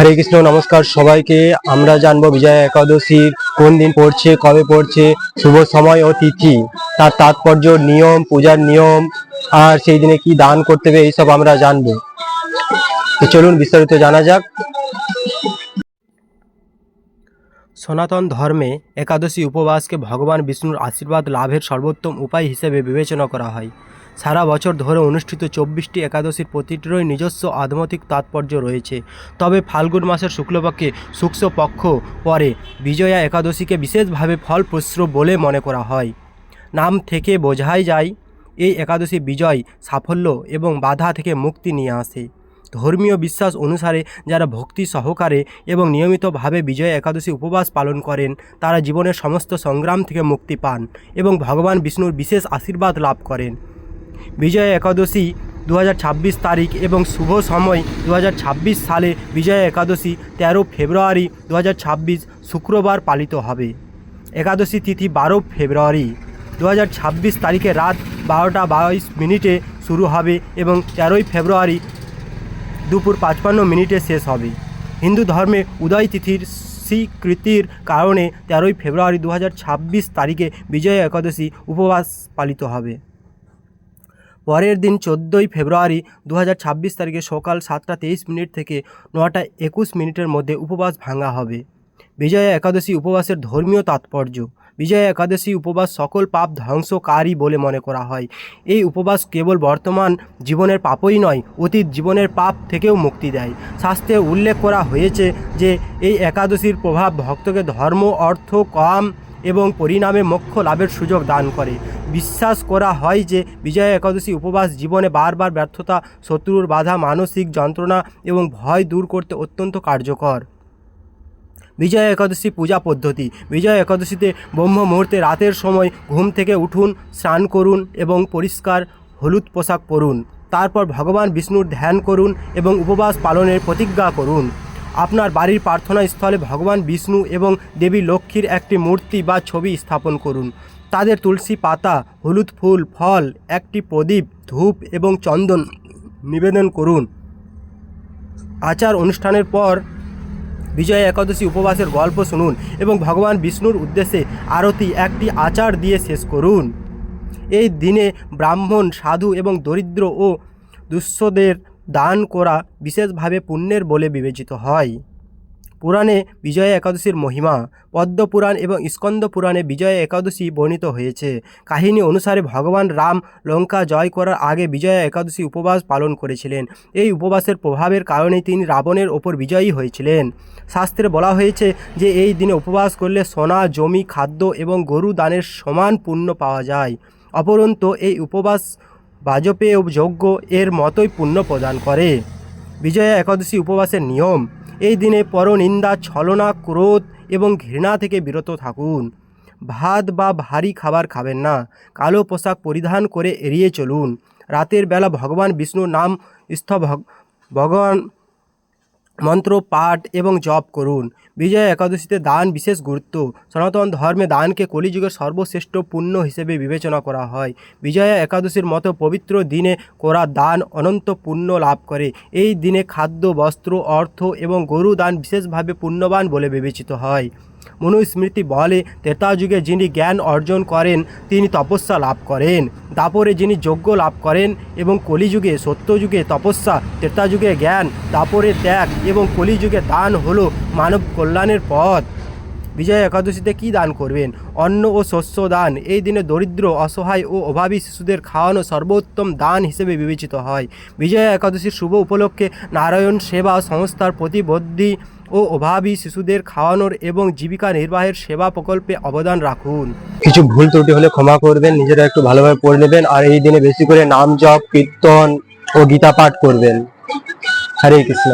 হরে কৃষ্ণ। নমস্কার সবাইকে। আমরা জানবো বিজয়া একাদশীর কোন দিন পড়ছে, কবে পড়ছে, শুভ সময় ও তিথি, তার তাৎপর্য, নিয়ম, পূজার নিয়ম, আর সেই দিনে কি দান করতে হবে, এইসব আমরা জানবো। তো চলুন বিস্তারিত জানা যাক। সনাতন ধর্মে একাদশী উপবাসকে ভগবান বিষ্ণুর আশীর্বাদ লাভের সর্বোত্তম উপায় হিসেবে বিবেচনা করা হয়। সারা বছর ধরে অনুষ্ঠিত 24টি একাদশীর প্রতিটিরই নিজস্ব আধ্যাত্মিক তাৎপর্য রয়েছে। তবে ফাল্গুন মাসের শুক্লপক্ষে শুক্ল পক্ষ পরে বিজয়া একাদশীকে বিশেষভাবে ফলপ্রসূ বলে মনে করা হয়। নাম থেকে বোঝাই যায় এই একাদশী বিজয়, সাফল্য এবং বাধা থেকে মুক্তি নিয়ে আসে। ধর্মীয় বিশ্বাস অনুসারে যারা ভক্তি সহকারে এবং নিয়মিতভাবে বিজয়া একাদশী উপবাস পালন করেন তারা জীবনের সমস্ত সংগ্রাম থেকে মুক্তি পান এবং ভগবান বিষ্ণুর বিশেষ আশীর্বাদ লাভ করেন। বিজয়া একাদশী 2026 তারিখ এবং শুভ সময় 2026 সালে বিজয়া একাদশী 13 ফেব্রুয়ারি 2026 শুক্রবার পালিত হবে। একাদশী তিথি 12 ফেব্রুয়ারি 2026 তারিখে রাত 12:22 শুরু হবে এবং 13 ফেব্রুয়ারি দুপুর 55 শেষ হবে। হিন্দু ধর্মে উদয় তিথির স্বীকৃতির কারণে 13 ফেব্রুয়ারি 2026 তারিখে বিজয়া একাদশী উপবাস পালিত হবে। পরের দিন 14 ফেব্রুয়ারি 2026 তারিখে সকাল 7:23 থেকে 9:21 মধ্যে উপবাস ভাঙা হবে। বিজয়া একাদশী উপবাসের ধর্মীয় তাৎপর্য। বিজয়া একাদশী উপবাস সকল পাপ ধ্বংসকারী বলে মনে করা হয়। এই উপবাস কেবল বর্তমান জীবনের পাপই নয়, অতীত জীবনের পাপ থেকেও মুক্তি দেয়। শাস্ত্রে উল্লেখ করা হয়েছে যে এই একাদশীর প্রভাব ভক্তকে ধর্ম, অর্থ, কাম এবং পরিণামে মোক্ষ লাভের সুযোগ দান করে। বিশ্বাস করা হয় যে বিজয়া একাদশী উপবাস জীবনে বারবার ব্যর্থতা, শত্রুর বাধা, মানসিক যন্ত্রণা এবং ভয় দূর করতে অত্যন্ত কার্যকর। বিজয়া একাদশী পূজা পদ্ধতি। বিজয়া একাদশীতে ব্রহ্ম মুহূর্তে রাতের সময় ঘুম থেকে উঠুন, স্নান করুন এবং পরিষ্কার হলুদ পোশাক পরুন। তারপর ভগবান বিষ্ণুর ধ্যান করুন এবং উপবাস পালনের প্রতিজ্ঞা করুন। আপনার বাড়ির প্রার্থনা স্থলে ভগবান বিষ্ণু এবং দেবী লক্ষ্মীর একটি মূর্তি বা ছবি স্থাপন করুন। তাদের তুলসী পাতা, হলুদ ফুল, ফল, একটি প্রদীপ, ধূপ এবং চন্দন নিবেদন করুন। আচার অনুষ্ঠানের পর বিজয়া একাদশী উপবাসের গল্প শুনুন এবং ভগবান বিষ্ণুর উদ্দেশ্যে আরতি একটি আচার দিয়ে শেষ করুন। এই দিনে ব্রাহ্মণ, সাধু এবং দরিদ্র ও দুঃস্থদের দান করা বিশেষভাবে পুণ্যের বলে বিবেচিত হয়। পুরাণে বিজয়া একাদশীর মহিমা। পদ্মপুরাণ এবং স্কন্দ পুরাণে বিজয়া একাদশী বর্ণিত হয়েছে। কাহিনী অনুসারে ভগবান রাম লঙ্কা জয় করার আগে বিজয়া একাদশী উপবাস পালন করেছিলেন। এই উপবাসের প্রভাবের কারণে তিনি রাবণের ওপর বিজয়ী হয়েছিলেন। শাস্ত্রে বলা হয়েছে যে এই দিনে উপবাস করলে সোনা, জমি, খাদ্য এবং গরু দানের সমান পুণ্য পাওয়া যায়। অপরন্তু এই উপবাস বাজপেয় যজ্ঞ এর মতোই পুণ্য প্রদান করে। বিজয়া একাদশী উপবাসের নিয়ম। এই দিনে পরনিন্দা, ছলনা, ক্রোধ এবং ঘৃণা থেকে বিরত থাকুন। ভাত বা ভারী খাবার খাবেন না। কালো পোশাক পরিধান করে এড়িয়ে চলুন। রাতের বেলা ভগবান বিষ্ণুর নাম ভগবান মন্ত্র পাঠ এবং জপ করুন। বিজয়া একাদশীতে দান বিশেষ গুরুত্ব। সনাতন ধর্মে দানকে কলিযুগের সর্বশ্রেষ্ঠ পুণ্য হিসেবে বিবেচনা করা হয়। বিজয়া একাদশীর মতো পবিত্র দিনে করা দান অনন্ত পুণ্য লাভ করে। এই দিনে খাদ্য, বস্ত্র, অর্থ এবং গরু দান বিশেষভাবে পুণ্যবান বলে বিবেচিত হয়। মনুস্মৃতি বলে, ত্রেতা যুগে যিনি জ্ঞান অর্জন করেন তিনি তপস্যা লাভ করেন, দাপরে যিনি যজ্ঞ লাভ করেন এবং কলিযুগে, সত্যযুগে তপস্যা, ত্রেতাযুগে জ্ঞান, দাপরে ত্যাগ এবং কলিযুগে দান হলো মানব কল্যাণের পথ। বিজয়া একাদশীতে কী দান করবেন? অন্ন ও শস্য দান। এই দিনে দরিদ্র, অসহায় ও অভাবী শিশুদের খাওয়ানো সর্বোত্তম দান হিসেবে বিবেচিত হয়। বিজয়া একাদশীর শুভ উপলক্ষে নারায়ণ সেবা সংস্থার প্রতিবদ্ধী ও অভাবী শিশুদের খাওয়ানোর এবং জীবিকা নির্বাহের সেবা প্রকল্পে অবদান রাখুন। কিছু ভুল ত্রুটি হলে ক্ষমা করবেন, নিজেরা একটু ভালোভাবে পড়ে নেবেন আর এই দিনে বেশি করে নাম জপ, কীর্তন ও গীতা পাঠ করবেন। হরে কৃষ্ণ।